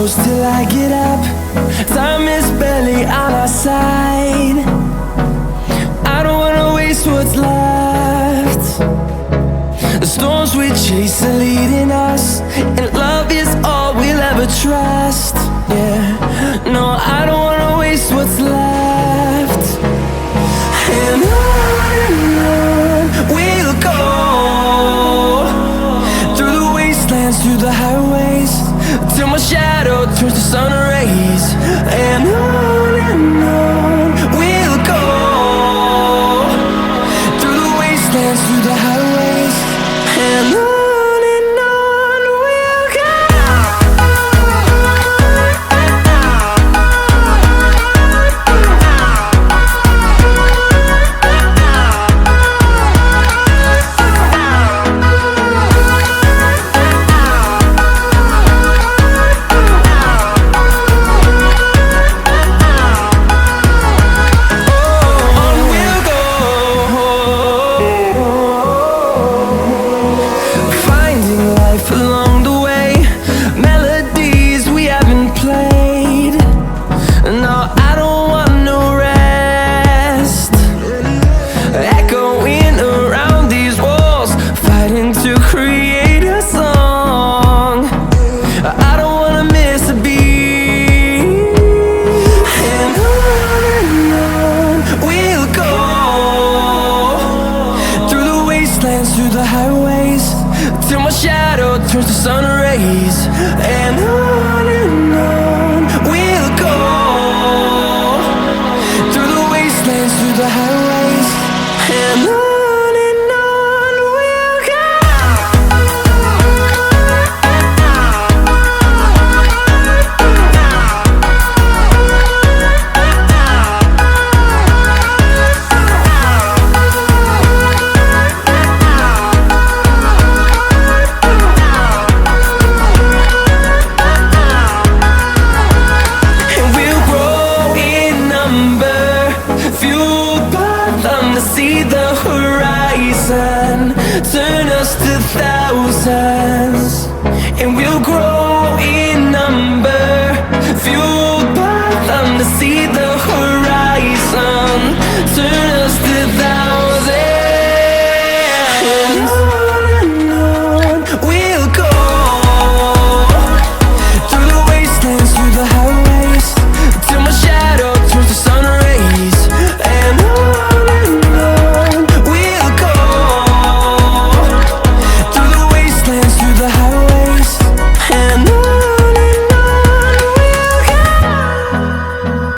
close till I get up. Time is barely on our side. I don't wanna waste what's left. The storms we chase are leading us, and love is all we'll ever trust. Yeah, no, I don't wanna waste what's left. And on we'll go, through the wastelands, through the highways, till my shadow turns to sun rays. And on we'll go, through the wastelands, through the highways, and on we'll go. Along the way, melodies we haven't played. No, I don't want no rest. Echoing around these walls, fighting to create a song. I don't wanna miss a beat. And on we'll go, through the wastelands, through the highways, till my shadow turns to sun rays. And on we'll go, through the wastelands, through the highways, and on we'll go. See the horizon turn us to thousands, and we